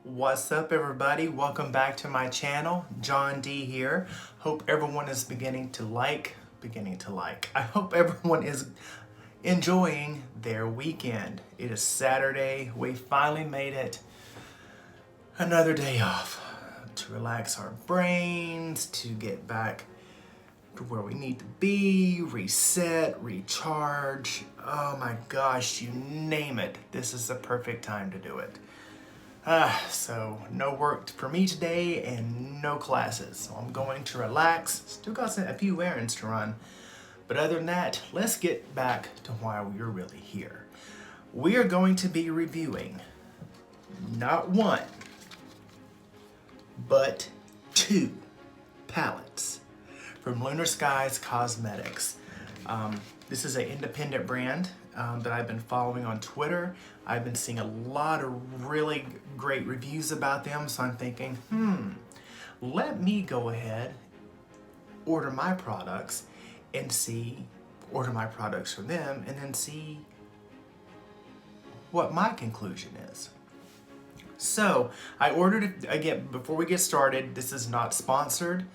What's up, everybody? Welcome back to my channel. John D here. Hope everyone is beginning to like. I hope everyone is enjoying their weekend. It is Saturday. We finally made it. Another day off to relax our brains, to get back to where we need to be, reset, recharge. Oh my gosh, you name it. This is the perfect time to do it. So no work for me today and no classes. So I'm going to relax. Still got a few errands to run. But other than that, let's get back to why we're really here. We are going to be reviewing not one, but two palettes from Lunarskies Cosmetics. This is an independent brand that I've been following on Twitter. I've been seeing a lot of really great reviews about them, so I'm thinking, let me go ahead, order my products order my products from them, and then see what my conclusion is. So I ordered it, again, before we get started, this is not sponsored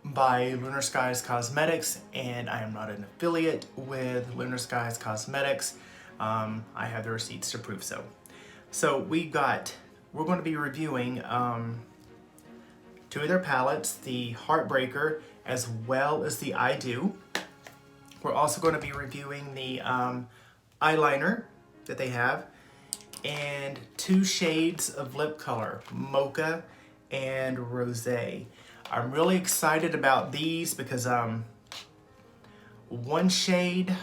by Lunarskies Cosmetics, and I am not an affiliate with Lunarskies Cosmetics. I have the receipts to prove so. So we're going to be reviewing two of their palettes, the Heartbreaker as well as the I Do. We're also going to be reviewing the eyeliner that they have and two shades of lip color, Mocha and Rose. I'm really excited about these because one shade,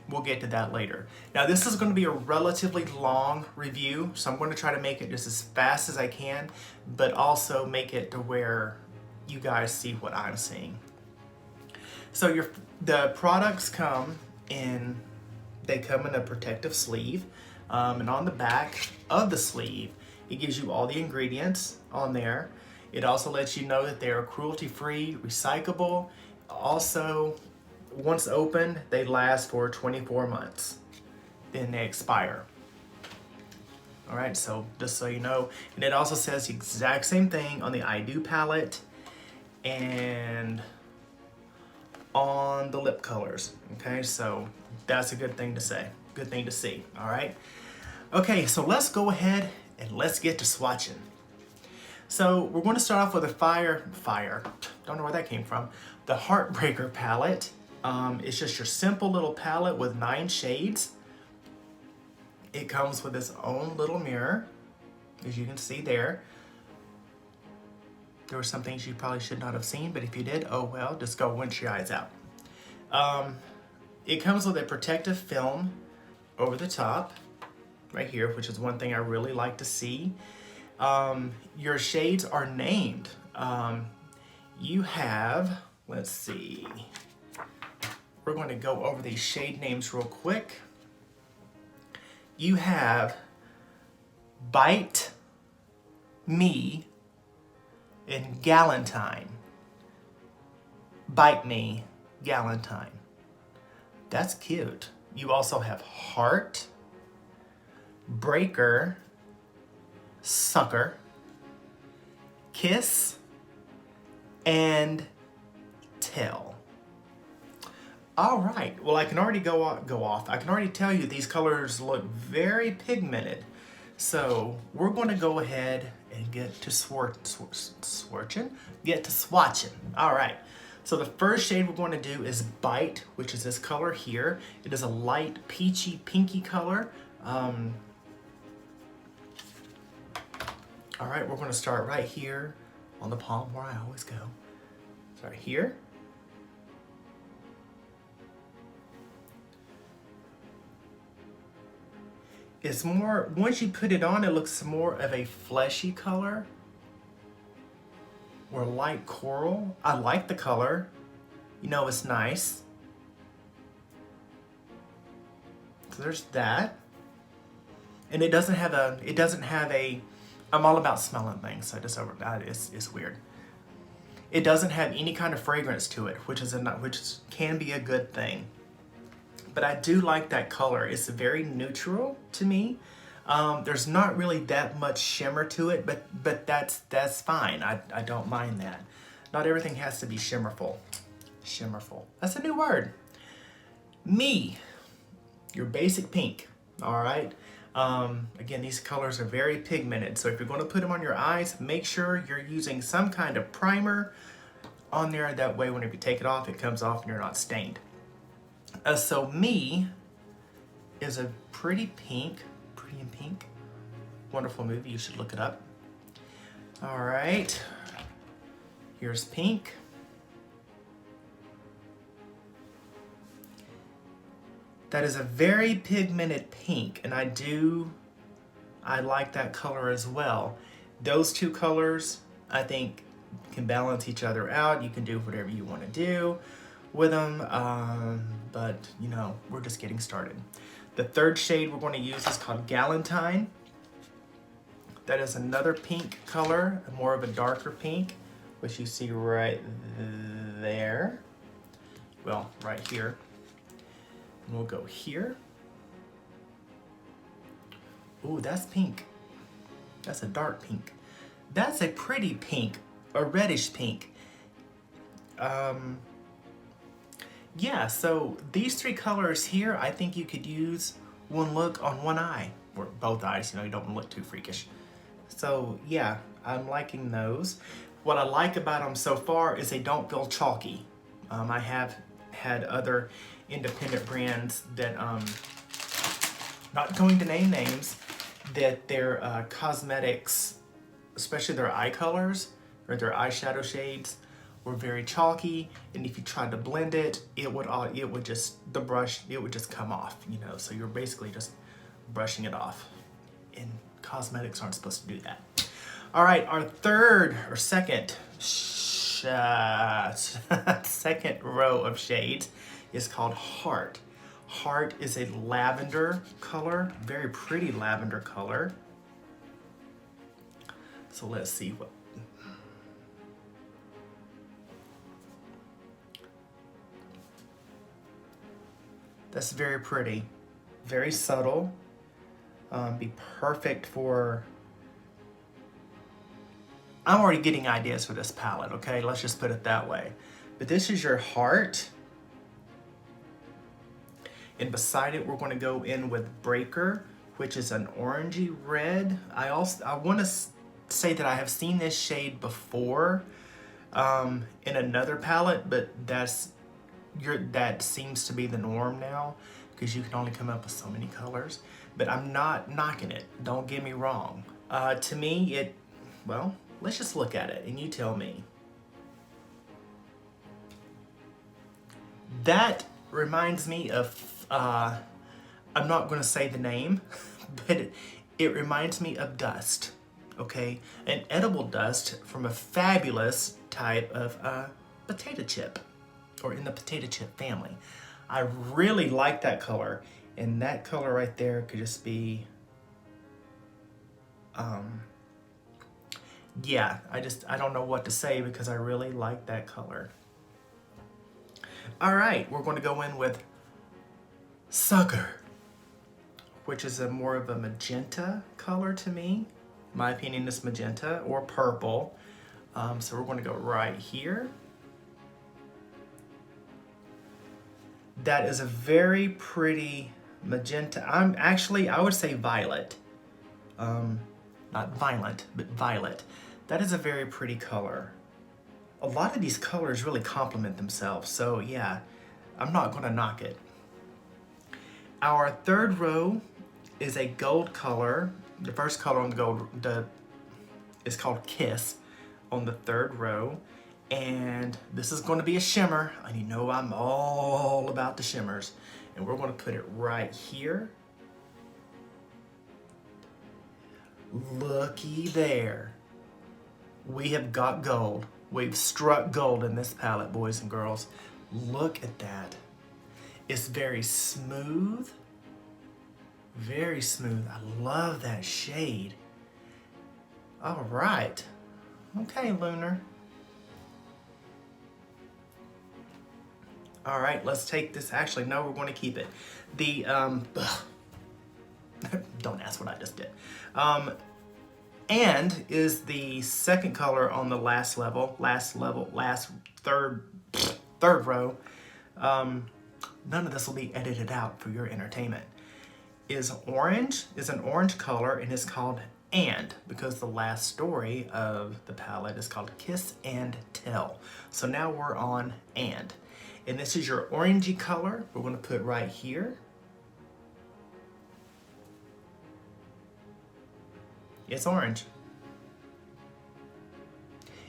we'll get to that later. Now this is going to be a relatively long review, so I'm going to try to make it just as fast as I can, but also make it to where you guys see what I'm seeing. So the products come in a protective sleeve, and on the back of the sleeve, it gives you all the ingredients on there. It also lets you know that they are cruelty-free, recyclable. Also, once opened, they last for 24 months. Then they expire. All right, so just so you know. And it also says the exact same thing on the I Do palette and on the lip colors. Okay, so that's a good thing to say. Good thing to see, all right? Okay, so let's go ahead and let's get to swatching. So we're going to start off with a don't know where that came from. The Heartbreaker palette. It's just your simple little palette with 9 shades. It comes with its own little mirror, as you can see there. There were some things you probably should not have seen, but if you did, oh well, just go rinse your eyes out. It comes with a protective film over the top, right here, which is one thing I really like to see. Your shades are named. You have, let's see, we're going to go over these shade names real quick. You have Bite Me and Valentine. Bite Me, Valentine. That's cute. You also have Heart, Breaker, Sucker, Kiss, and Tell. All right, well, I can already go off. I can already tell you these colors look very pigmented. So we're going to go ahead and get to swatching. All right, so the first shade we're going to do is Bite, which is this color here. It is a light peachy pinky color. All right, we're going to start right here on the palm where I always go. Start here. It's more, once you put it on, it looks more of a fleshy color or light coral. I like the color. You know, it's nice. So there's that. And it doesn't have a, I'm all about smelling things, so just over that, it's weird. It doesn't have any kind of fragrance to it, which can be a good thing. But I do like that color. It's very neutral to me. There's not really that much shimmer to it, but that's fine. I don't mind that. Not everything has to be shimmerful. Shimmerful. That's a new word. Me, your basic pink. All right. Again, these colors are very pigmented, so if you're going to put them on your eyes, make sure you're using some kind of primer on there. That way, whenever you take it off, it comes off and you're not stained. So Me is a Pretty in Pink. Wonderful movie, you should look it up. All right, here's pink. That is a very pigmented pink, and I like that color as well. Those two colors, I think, can balance each other out. You can do whatever you want to do with them, but you know, we're just getting started. The third shade we're going to use is called Valentine. That is another pink color, more of a darker pink, which you see right there. Well, right here. And we'll go here. Ooh, that's pink. That's a dark pink. That's a pretty pink, a reddish pink. Yeah, so these three colors here, I think you could use one look on one eye, or both eyes, you know, you don't want to look too freakish. So yeah, I'm liking those. What I like about them so far is they don't feel chalky. I have had other independent brands that, not going to name names, that their cosmetics, especially their eye colors or their eyeshadow shades, were very chalky, and if you tried to blend it, it would just come off, you know. So you're basically just brushing it off, and cosmetics aren't supposed to do that. All right, our second row of shades is called Heart. Heart is a lavender color, very pretty lavender color. So let's see what. That's very pretty, very subtle. Be perfect for. I'm already getting ideas for this palette, okay? Let's just put it that way. But this is your Heart. And beside it, we're going to go in with Breaker, which is an orangey red. I want to say that I have seen this shade before in another palette, but that seems to be the norm now, because you can only come up with so many colors. But I'm not knocking it, don't get me wrong. To me, well, let's just look at it and you tell me. That reminds me of, I'm not going to say the name, but it reminds me of dust, okay? An edible dust from a fabulous type of potato chip, or in the potato chip family. I really like that color, and that color right there could just be, yeah, I don't know what to say because I really like that color. All right, we're going to go in with Sugar, which is more of a magenta color to me. In my opinion, it's magenta or purple. So we're going to go right here. That is a very pretty magenta. I would say violet. Not violent, but violet. That is a very pretty color. A lot of these colors really complement themselves, so yeah, I'm not gonna knock it. Our third row is a gold color. The first color on the gold is called Kiss on the third row. And this is going to be a shimmer, and you know I'm all about the shimmers. And we're going to put it right here. Looky there. We have got gold. We've struck gold in this palette, boys and girls. Look at that. It's very smooth. Very smooth. I love that shade. All right. Okay, Lunar. All right, let's take this. Actually, no, we're going to keep it. Don't ask what I just did. And is the second color on the last third row. None of this will be edited out for your entertainment. Is an orange color, and it's called And, because the last story of the palette is called Kiss and Tell. So now we're on And this is your orangey color. We're going to put right here. It's orange.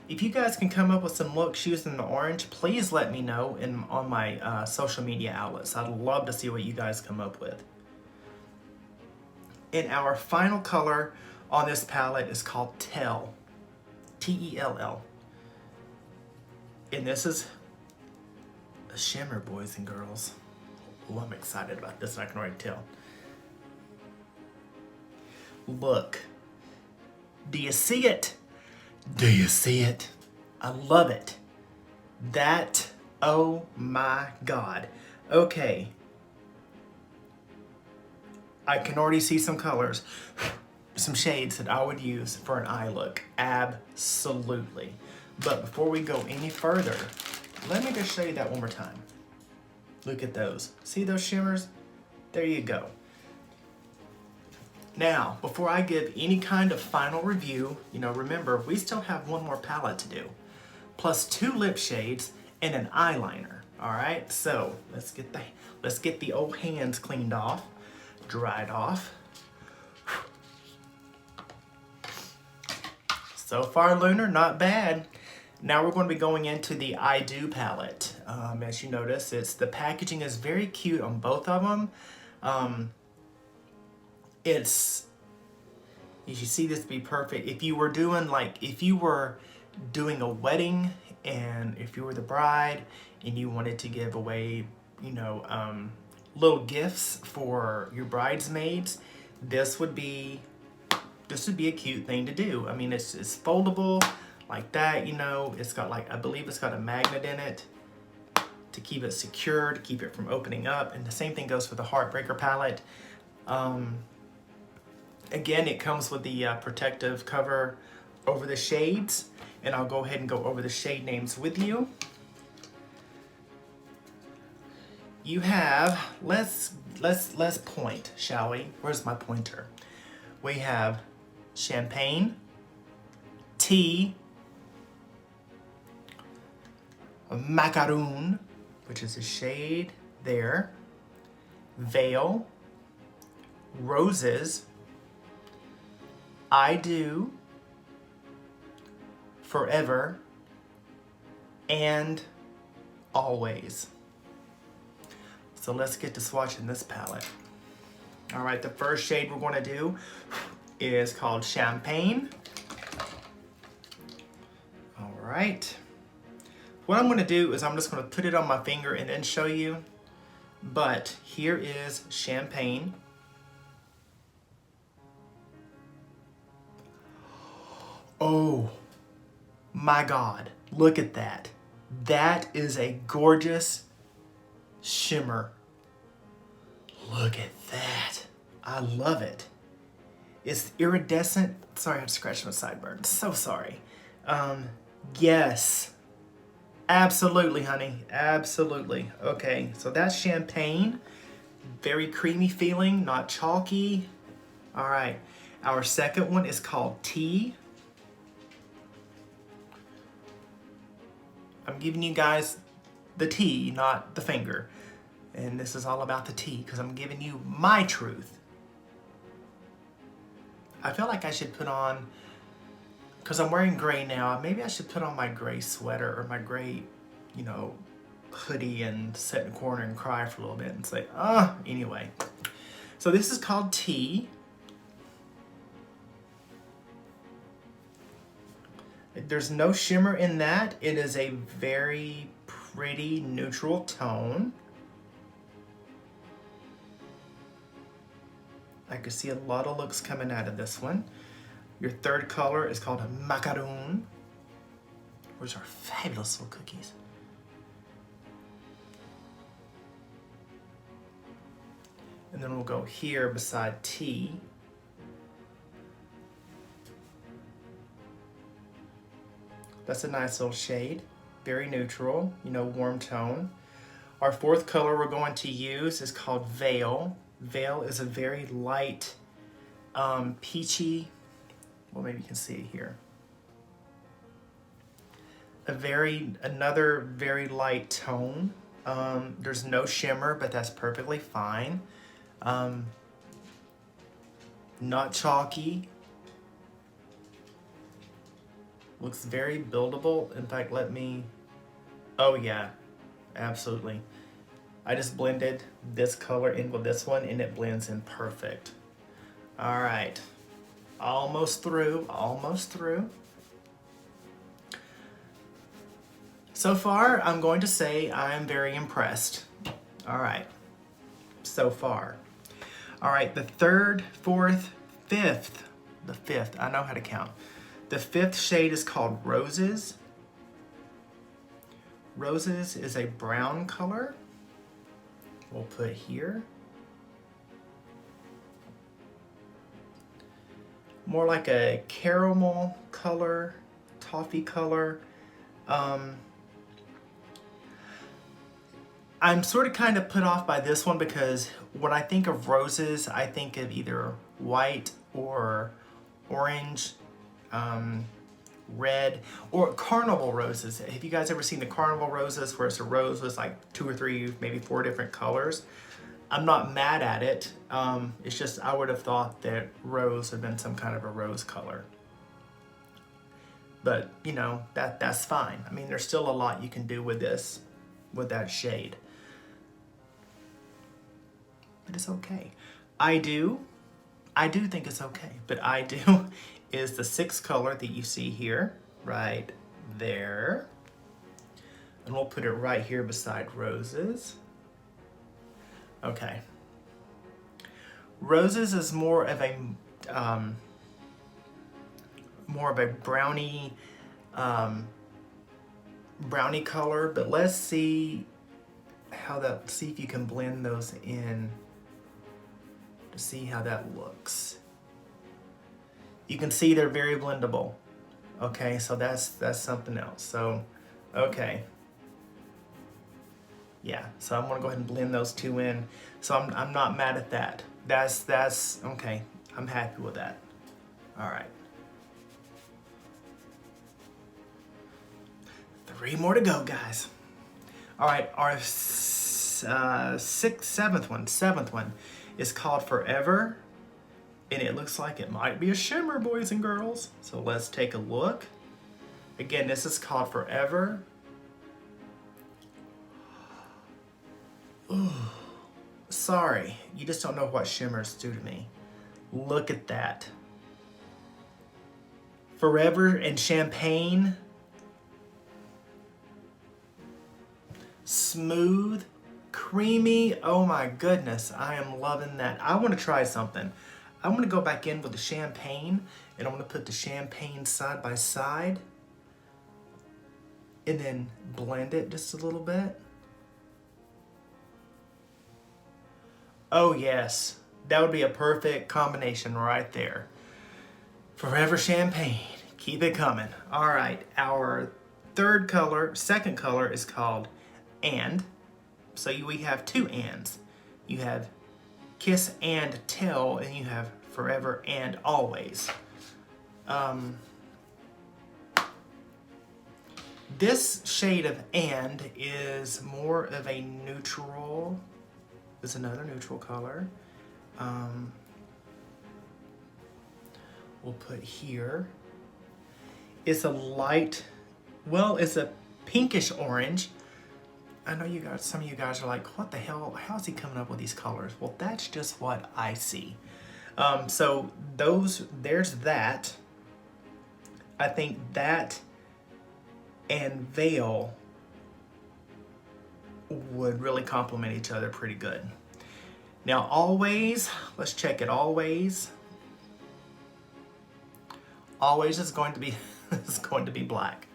If you guys can come up with some looks using the orange, please let me know on my social media outlets. I'd love to see what you guys come up with. And our final color on this palette is called Tell. T-E-L-L. And this is a shimmer, boys and girls. Oh, I'm excited about this, I can already tell. Look. Do you see it? Do you see it? I love it. That, oh my God. Okay. I can already see some colors, some shades that I would use for an eye look. Absolutely. But before we go any further, let me just show you that one more time. Look at those. See those shimmers? There you go. Now, before I give any kind of final review, remember, we still have one more palette to do, plus 2 lip shades and an eyeliner. All right, so let's get the old hands cleaned off, dried off. So far, Lunar, not bad. Now we're going to be going into the I Do palette. As you notice, the packaging is very cute on both of them. You should see this be perfect. If you were doing a wedding, and if you were the bride and you wanted to give away, little gifts for your bridesmaids, this would be a cute thing to do. I mean, it's foldable like that, it's got I believe it's got a magnet in it to keep it secure, to keep it from opening up. And the same thing goes for the Heartbreaker palette. Again, it comes with the protective cover over the shades, and I'll go ahead and go over the shade names with you. You have, let's point, shall we? Where's my pointer? We have Champagne, Tea, Macaroon, which is a shade there, Veil, Roses, I Do, Forever, and Always. So let's get to swatching this palette. All right, the first shade we're going to do is called Champagne. All right. What I'm going to do is I'm just going to put it on my finger and then show you. But here is Champagne. Oh my God, look at that. That is a gorgeous shimmer. Look at that. I love it. It's iridescent. Sorry, I'm scratching my sideburn. So sorry. Yes. Absolutely, honey. Absolutely. Okay, so that's Champagne. Very creamy feeling, not chalky. All right. Our second one is called Tea. I'm giving you guys the tea, not the finger. And this is all about the tea because I'm giving you my truth. I feel like I should put on, because I'm wearing gray now, maybe I should put on my gray sweater or my gray, hoodie and sit in a corner and cry for a little bit and say, anyway. So this is called Tea. There's no shimmer in that. It is a very pretty neutral tone. I could see a lot of looks coming out of this one. Your third color is called Macaroon. Where's our fabulous little cookies? And then we'll go here beside T. That's a nice little shade, very neutral, you know, warm tone. Our fourth color we're going to use is called Veil. Veil is a very light, peachy, well, maybe you can see it here. Another very light tone. There's no shimmer, but that's perfectly fine. Not chalky. Looks very buildable. In fact, oh yeah, absolutely. I just blended this color in with this one and it blends in perfect. All right, almost through. So far, I'm going to say I'm very impressed. All right, so far. All right, the third, fourth, fifth, I know how to count. The fifth shade is called Roses. Roses is a brown color. We'll put here. More like a caramel color, toffee color. I'm sort of kind of put off by this one because when I think of roses, I think of either white or orange, red, or carnival roses. Have you guys ever seen the carnival roses where it's a rose with like 2 or 3, maybe 4 different colors? I'm not mad at it. It's just I would have thought that rose had been some kind of a rose color. But you know, that's fine. I mean, there's still a lot you can do with this, with that shade. But it's okay. I do think it's okay, but I do is the sixth color that you see here, right there. And we'll put it right here beside Roses. Okay. Roses is more of a brownie color, but let's see see if you can blend those in to see how that looks. You can see they're very blendable. Okay, so that's something else. So, okay. Yeah, so I'm gonna go ahead and blend those two in. So I'm not mad at that. That's okay. I'm happy with that. All right. 3 more to go, guys. All right, our seventh one is called Forever. And it looks like it might be a shimmer, boys and girls. So let's take a look. Again, this is called Forever. Ooh, sorry, you just don't know what shimmers do to me. Look at that. Forever and Champagne. Smooth, creamy. Oh my goodness, I am loving that. I want to try something. I'm going to go back in with the champagne and I'm going to put the champagne side by side and then blend it just a little bit. Oh yes, that would be a perfect combination right there. Forever Champagne, keep it coming. All right, our second color is called And. So we have 2 ands. You have Kiss and Tell, and you have Forever and Always. This shade of And is more of a neutral, is another neutral color. We'll put here. It's a light, well, it's a pinkish orange. I know some of you guys are like, what the hell? How's he coming up with these colors? Well, that's just what I see. So there's that. I think that and Veil would really complement each other pretty good. Now Always, let's check it. Always is going to be is going to be black.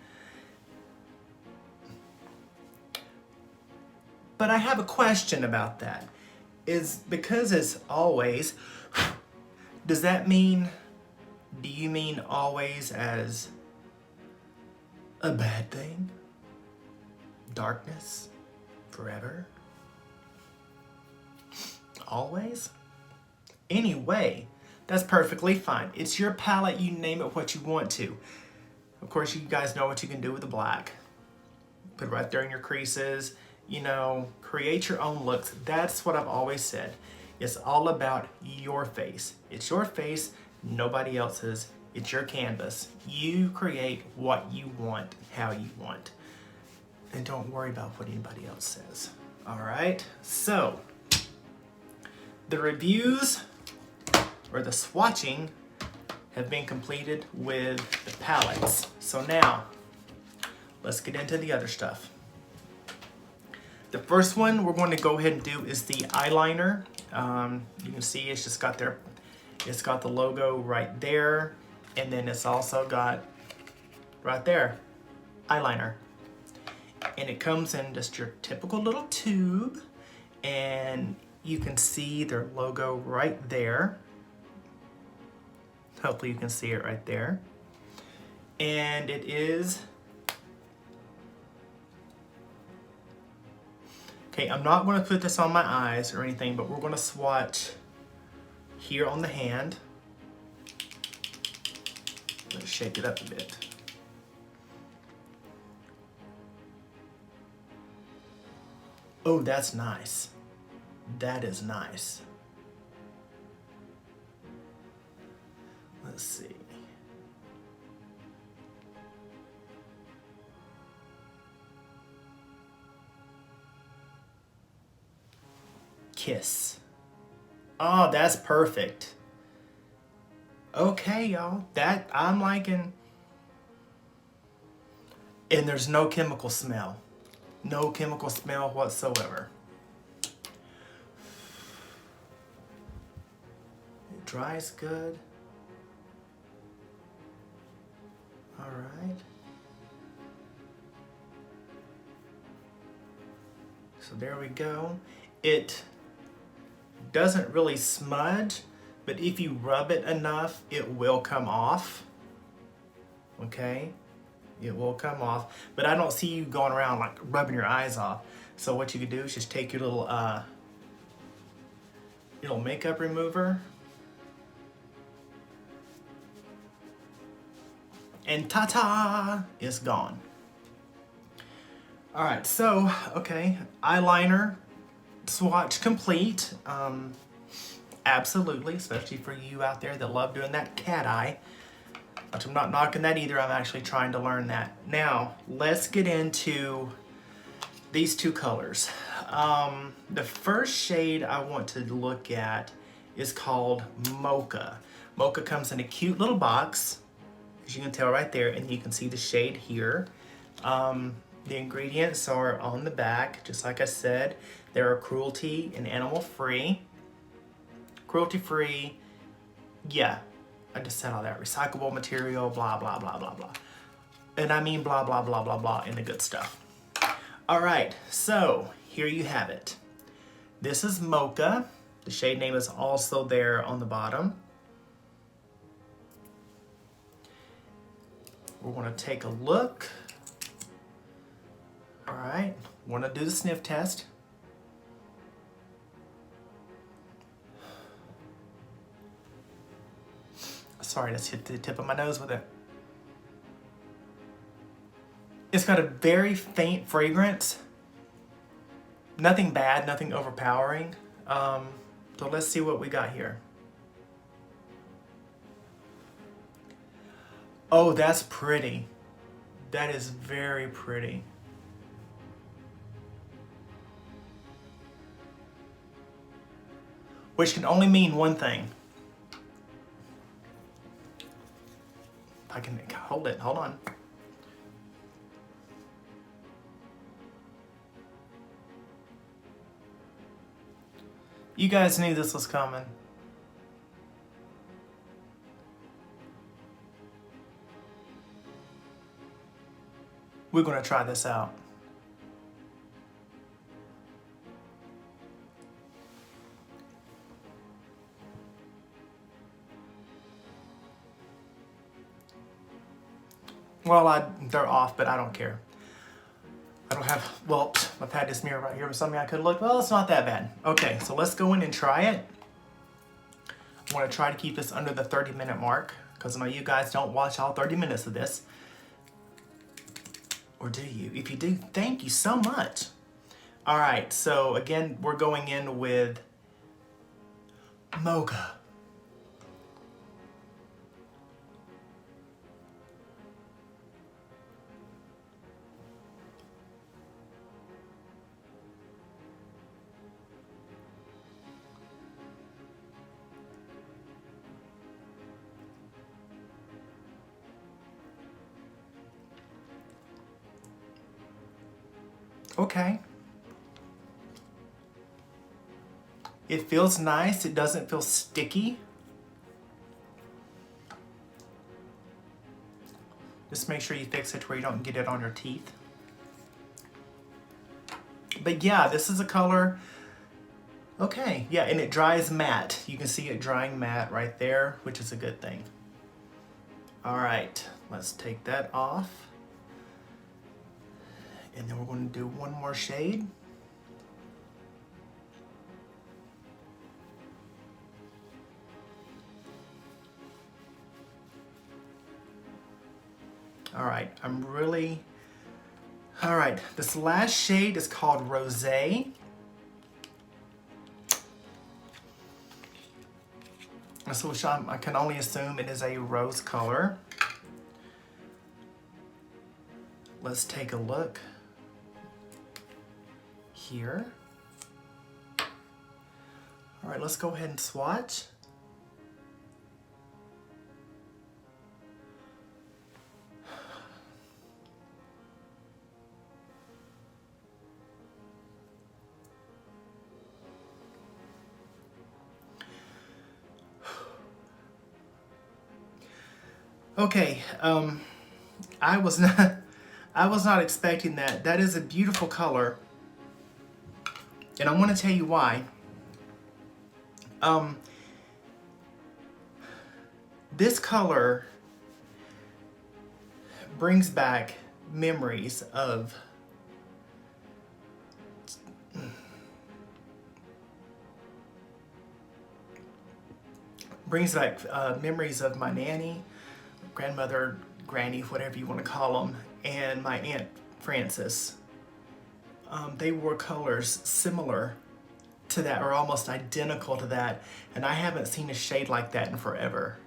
But I have a question about that. is because it's always, does that mean, do you mean always as a bad thing? Darkness? Forever? Always? Anyway, that's perfectly fine. It's your palette, you name it what you want to. Of course, you guys know what you can do with the black. Put it right there in your creases, you know, create your own looks. That's what I've always said. It's all about your face. It's your face, nobody else's. It's your canvas. You create what you want, how you want. And don't worry about what anybody else says. All right, so the reviews or the swatching have been completed with the palettes. So now, let's get into the other stuff. The first one we're going to go ahead and do is the eyeliner. You can see it's just got it's got the logo right there, and then it's also got right there, eyeliner. And it comes in just your typical little tube, and you can see their logo right there. Hopefully you can see it right there. And it is, okay, I'm not going to put this on my eyes or anything, but we're going to swatch here on the hand. Let's shake it up a bit. Oh, that's nice. That is nice. Let's see. Kiss. Oh, that's perfect. Okay, y'all. That I'm liking. And there's no chemical smell. No chemical smell whatsoever. It dries good. All right. So there we go. It doesn't really smudge, but if you rub it enough, it will come off. Okay? It will come off, but I don't see you going around like rubbing your eyes off. So what you can do is just take your little makeup remover and ta-ta, it's gone. All right, so, okay, eyeliner swatch complete. Absolutely, especially for you out there that love doing that cat eye. But I'm not knocking that either. I'm actually trying to learn that. Now, let's get into these two colors. The first shade I want to look at is called Mocha. Mocha comes in a cute little box, as you can tell right there, and you can see the shade here. The ingredients are on the back, just like I said. They are cruelty and animal free. Cruelty free, yeah. I just said all that. Recyclable material, blah, blah, blah, blah, blah. And I mean blah, blah, blah, blah, blah, and the good stuff. All right, so here you have it. This is Mocha. The shade name is also there on the bottom. We're gonna take a look. All right, we're gonna do the sniff test. Sorry, let's hit the tip of my nose with it. It's got a very faint fragrance. Nothing bad, nothing overpowering. So let's see what we got here. Oh, that's pretty. That is very pretty. Which can only mean one thing. I can hold it, hold on. You guys knew this was coming. We're gonna try this out. Well, they're off, but I don't care. I don't have, well, I've had this mirror right here with something I could look, well, it's not that bad. Okay, so let's go in and try it. I want to try to keep this under the 30-minute mark, because I know you guys don't watch all 30 minutes of this. Or do you? If you do, thank you so much. All right, so again, we're going in with Mocha. Okay. It feels nice. It doesn't feel sticky. Just make sure you fix it to where you don't get it on your teeth. But yeah, this is a color. Okay, yeah, and it dries matte. You can see it drying matte right there, which is a good thing. All right, let's take that off. And then we're going to do one more shade. All right, all right, this last shade is called Rosé. So I can only assume it is a rose color. Let's take a look here. All right, let's go ahead and swatch. Okay, I was not expecting that. That is a beautiful color, and I want to tell you why. This color brings back memories of my nanny, grandmother, granny, whatever you want to call them, and my Aunt Frances. They wore colors similar to that, or almost identical to that, and I haven't seen a shade like that in forever.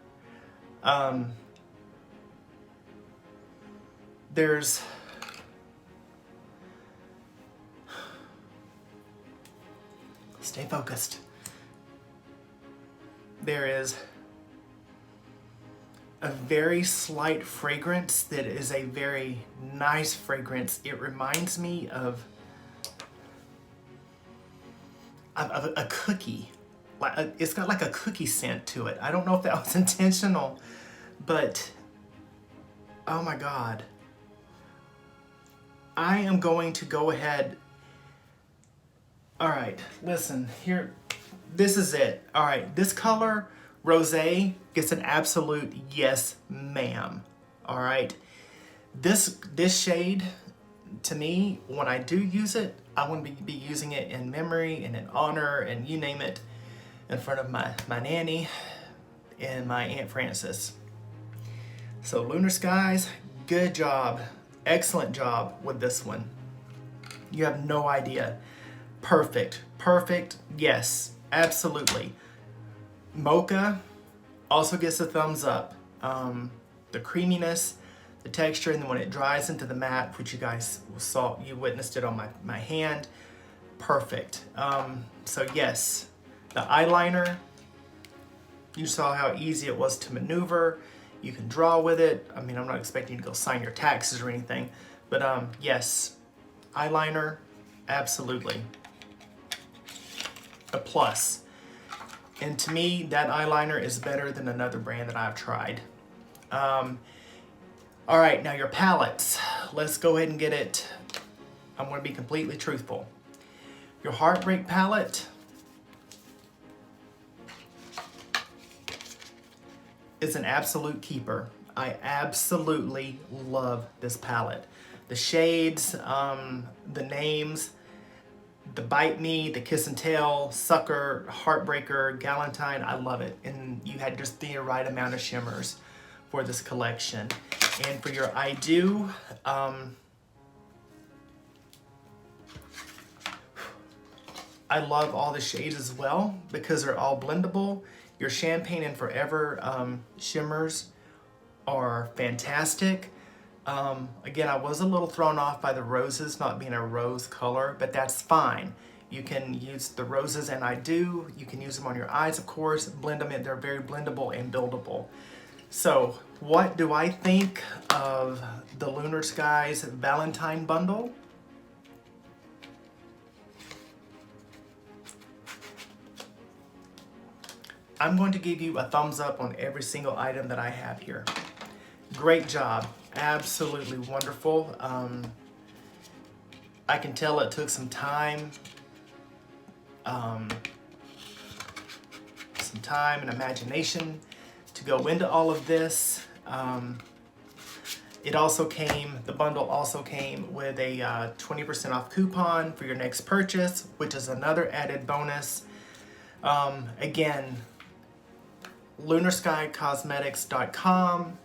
There's stay focused. There is a very slight fragrance that is a very nice fragrance. It reminds me of a cookie. It's got like a cookie scent to it. I don't know if that was intentional, but oh my God. I am going to go ahead. All right, listen here. This is it. All right, this color, Rosé, gets an absolute yes, ma'am. All right, this shade, to me, when I do use it, I want to be using it in memory and in honor and you name it, in front of my nanny and my Aunt Frances. So Lunarskies, good job, excellent job with this one. You have no idea. Perfect, perfect, yes, absolutely. Mocha also gets a thumbs up. The creaminess, the texture, and then when it dries into the matte, which you guys saw, you witnessed it on my hand, perfect. So yes, the eyeliner, you saw how easy it was to maneuver. You can draw with it. I mean, I'm not expecting you to go sign your taxes or anything, but yes, eyeliner, absolutely a plus. And to me, that eyeliner is better than another brand that I've tried. All right, now your palettes. Let's go ahead and get it. I'm going to be completely truthful. Your Heartbreak palette is an absolute keeper. I absolutely love this palette. The shades, the names, the Bite Me, the Kiss and Tell, Sucker, Heartbreaker, Galentine, I love it. And you had just the right amount of shimmers for this collection. And for your I Do, I love all the shades as well because they're all blendable. Your Champagne and Forever shimmers are fantastic. Again, I was a little thrown off by the roses not being a rose color, but that's fine. You can use the roses, and I do. You can use them on your eyes, of course, blend them in. They're very blendable and buildable. So what do I think of the Lunarskies Valentine Bundle? I'm going to give you a thumbs up on every single item that I have here. Great job, absolutely wonderful. I can tell it took some time and imagination to go into all of this. It also came, the bundle also came with a 20% off coupon for your next purchase, which is another added bonus. Again, lunarskycosmetics.com.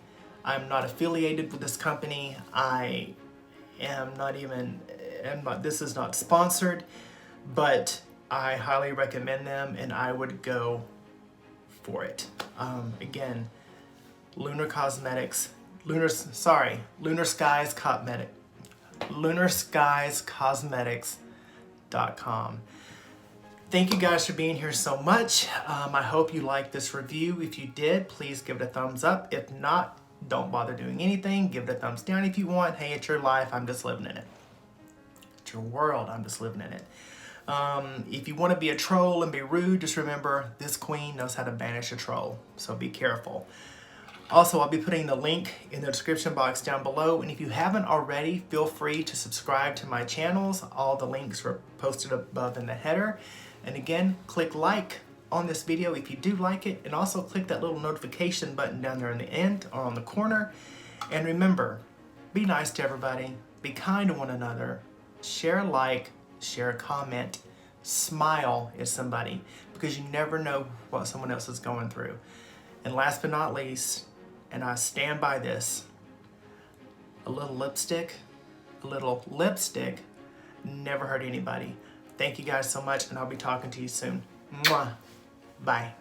I'm not affiliated with this company. I am not even, this is not sponsored, but I highly recommend them and I would go for it. Again, lunarskycosmetics.com. Thank you guys for being here so much. I hope you liked this review. If you did, please give it a thumbs up. If not, don't bother doing anything. Give it a thumbs down if you want. Hey, it's your life. I'm just living in it. It's your world. I'm just living in it. If you want to be a troll and be rude, just remember this queen knows how to banish a troll. So be careful. Also, I'll be putting the link in the description box down below. And if you haven't already, feel free to subscribe to my channels. All the links are posted above in the header. And again, click like on this video if you do like it, and also click that little notification button down there in the end or on the corner. And remember, be nice to everybody, be kind to one another, share a like, share a comment, smile at somebody, because you never know what someone else is going through. And last but not least, and I stand by this, a little lipstick never hurt anybody. Thank you guys so much, and I'll be talking to you soon. Mwah. Bye.